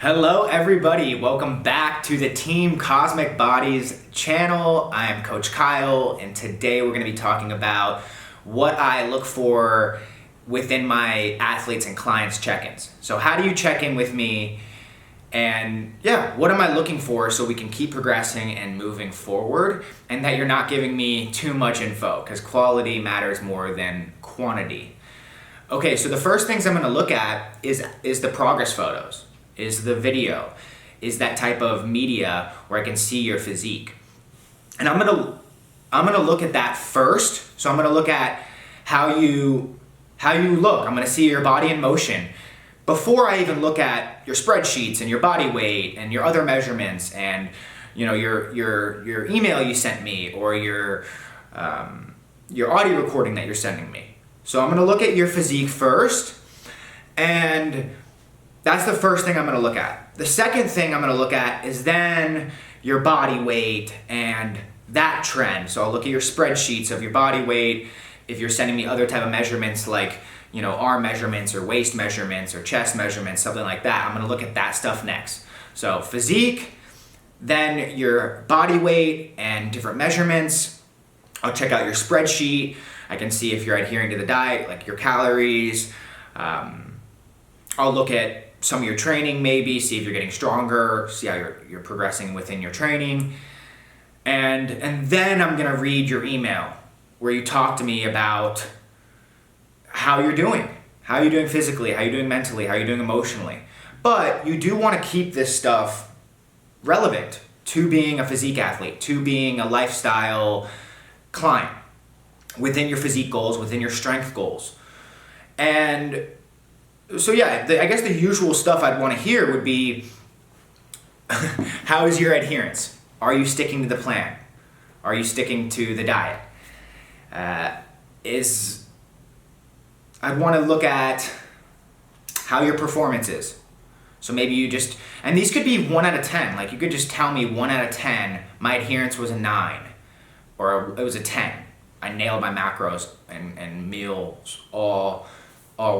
Hello everybody, welcome back to the Team Cosmic Bodies channel. I am Coach Kyle, and today we're going to be talking about what I look for within my athletes and clients check-ins. So how do you check in with me, and what am I looking for so we can keep progressing and moving forward, and that you're not giving me too much info, because quality matters more than quantity. Okay, so the first things I'm going to look at is the progress photos. Is the video, is that type of media where I can see your physique. And I'm gonna look at that first. So I'm gonna look at how you look. I'm gonna see your body in motion before I even look at your spreadsheets and your body weight and your other measurements and your email you sent me or your audio recording that you're sending me. So I'm gonna look at your physique first, and that's the first thing I'm going to look at. The second thing I'm going to look at is then your body weight and that trend. So I'll look at your spreadsheets of your body weight. If you're sending me other type of measurements like, arm measurements or waist measurements or chest measurements, something like that, I'm going to look at that stuff next. So physique, then your body weight and different measurements. I'll check out your spreadsheet. I can see if you're adhering to the diet, like your calories. I'll look at some of your training, maybe see if you're getting stronger, see how you're progressing within your training. And then I'm gonna read your email where you talk to me about how you're doing physically, how you're doing mentally, how you're doing emotionally. But you do wanna keep this stuff relevant to being a physique athlete, to being a lifestyle client, within your physique goals, within your strength goals. And so I guess the usual stuff I'd want to hear would be, how is your adherence? Are you sticking to the plan? Are you sticking to the diet? I'd want to look at how your performance is. So maybe and these could be 1 out of 10. Like you could just tell me 1 out of 10, my adherence was a 9, or it was a 10. I nailed my macros and meals all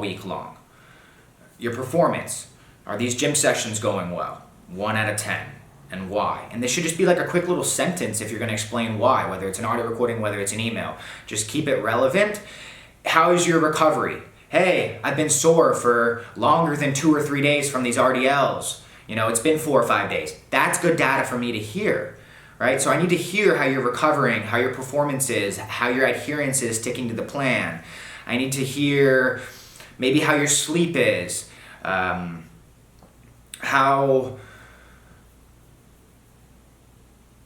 week long. Your performance. Are these gym sessions going well? 1 out of 10. And why? And this should just be like a quick little sentence if you're going to explain why, whether it's an audio recording, whether it's an email. Just keep it relevant. How is your recovery? Hey, I've been sore for longer than 2 or 3 days from these RDLs. It's been 4 or 5 days. That's good data for me to hear, right? So I need to hear how you're recovering, how your performance is, how your adherence is sticking to the plan. I need to hear maybe how your sleep is.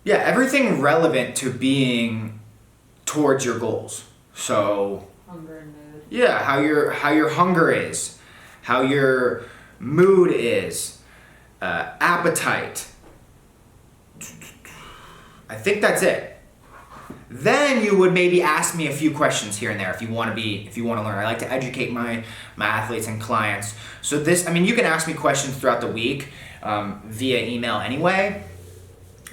Everything relevant to being towards your goals. So hunger and mood. How your hunger is, how your mood is, appetite. I think that's it. Then you would maybe ask me a few questions here and there if you want to learn. I like to educate my athletes and clients. So you can ask me questions throughout the week via email anyway.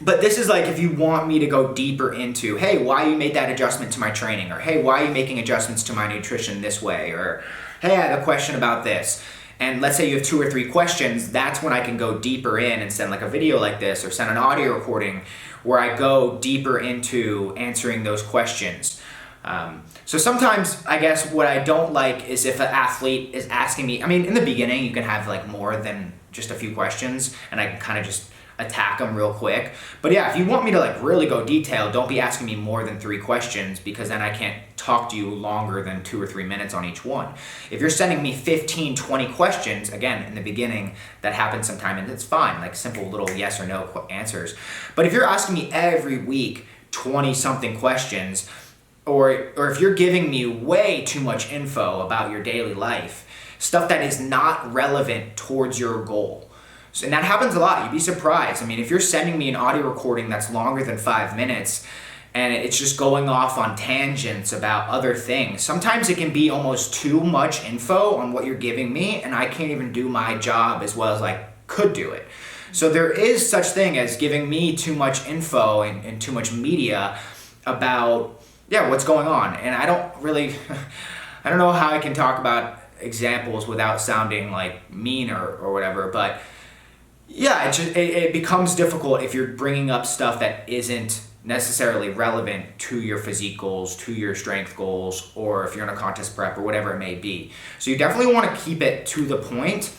But this is like if you want me to go deeper into, hey, why you made that adjustment to my training, or hey, why are you making adjustments to my nutrition this way, or hey, I have a question about this. And let's say you have 2 or 3 questions, that's when I can go deeper in and send like a video like this or send an audio recording where I go deeper into answering those questions. So sometimes I guess what I don't like is if an athlete is asking me, in the beginning you can have like more than just a few questions and I can kind of just attack them real quick. But if you want me to like really go detailed, don't be asking me more than 3 questions, because then I can't talk to you longer than 2 or 3 minutes on each one. If you're sending me 15, 20 questions, again, in the beginning, that happens sometime and it's fine, like simple little yes or no answers. But if you're asking me every week 20 something questions, or if you're giving me way too much info about your daily life, stuff that is not relevant towards your goal. And that happens a lot. You'd be surprised. If you're sending me an audio recording that's longer than 5 minutes and it's just going off on tangents about other things, sometimes it can be almost too much info on what you're giving me, and I can't even do my job as well as I could do it. So there is such thing as giving me too much info and too much media about what's going on. And I don't know how I can talk about examples without sounding like mean or whatever, but Yeah, it becomes difficult if you're bringing up stuff that isn't necessarily relevant to your physique goals, to your strength goals, or if you're in a contest prep or whatever it may be. So you definitely want to keep it to the point,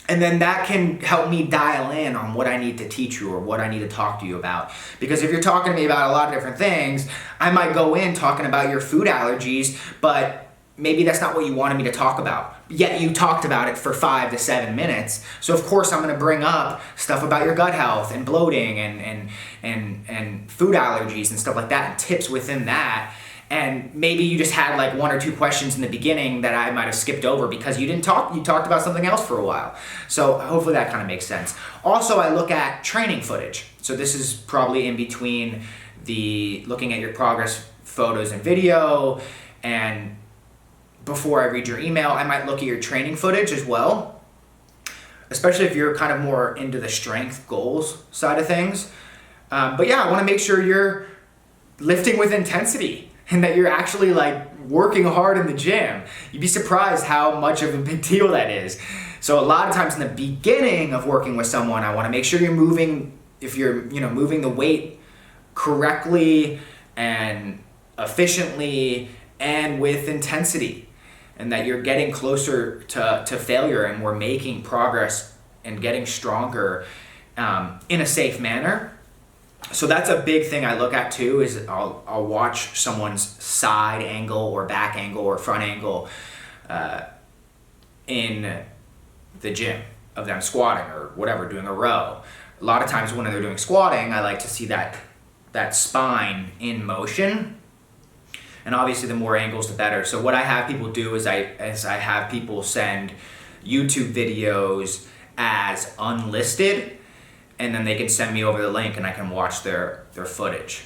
and then that can help me dial in on what I need to teach you or what I need to talk to you about. Because if you're talking to me about a lot of different things, I might go in talking about your food allergies, but maybe that's not what you wanted me to talk about. Yet you talked about it for 5 to 7 minutes. So of course I'm gonna bring up stuff about your gut health and bloating and food allergies and stuff like that, and tips within that. And maybe you just had like 1 or 2 questions in the beginning that I might have skipped over because you talked about something else for a while. So hopefully that kind of makes sense. Also, I look at training footage. So this is probably in between the looking at your progress photos and video, and before I read your email, I might look at your training footage as well, especially if you're kind of more into the strength goals side of things. But yeah, I want to make sure you're lifting with intensity and that you're actually like working hard in the gym. You'd be surprised how much of a big deal that is. So a lot of times in the beginning of working with someone, I want to make sure you're moving, if you're moving the weight correctly and efficiently and with intensity, and that you're getting closer to failure and we're making progress and getting stronger in a safe manner. So that's a big thing I look at too, is I'll watch someone's side angle or back angle or front angle in the gym of them squatting or whatever, doing a row. A lot of times when they're doing squatting, I like to see that spine in motion. And obviously the more angles, the better. So what I have people do is I have people send YouTube videos as unlisted, and then they can send me over the link and I can watch their footage.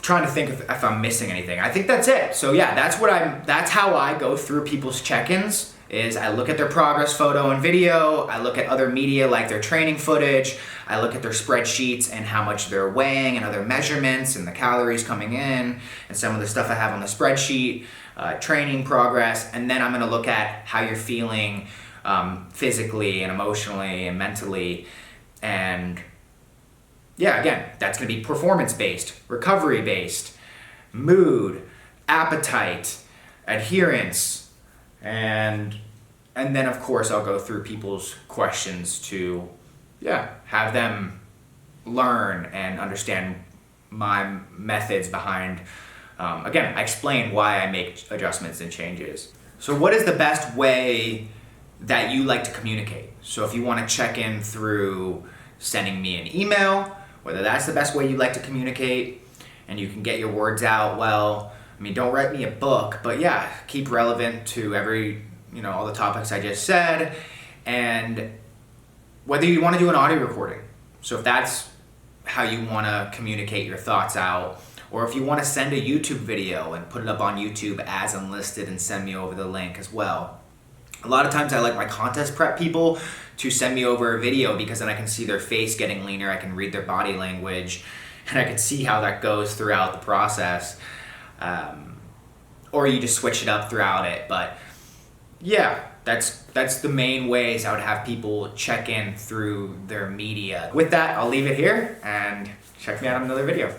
Trying to think if I'm missing anything. I think that's it. So yeah, that's how I go through people's check-ins. Is I look at their progress photo and video, I look at other media like their training footage, I look at their spreadsheets and how much they're weighing and other measurements and the calories coming in and some of the stuff I have on the spreadsheet, training progress, and then I'm gonna look at how you're feeling physically and emotionally and mentally. And yeah, again, that's gonna be performance-based, recovery-based, mood, appetite, adherence, and then of course I'll go through people's questions to have them learn and understand my methods behind, again, I explain why I make adjustments and changes. So what is the best way that you like to communicate? So if you want to check in through sending me an email, whether that's the best way you like to communicate and you can get your words out well. I mean, don't write me a book, but yeah, keep relevant to all the topics I just said. And whether you want to do an audio recording, so if that's how you want to communicate your thoughts out, or if you want to send a YouTube video and put it up on YouTube as unlisted and send me over the link as well. A lot of times I like my contest prep people to send me over a video because then I can see their face getting leaner, I can read their body language, and I can see how that goes throughout the process. Or you just switch it up throughout it. But yeah, that's the main ways I would have people check in through their media. With that, I'll leave it here and check me out on another video.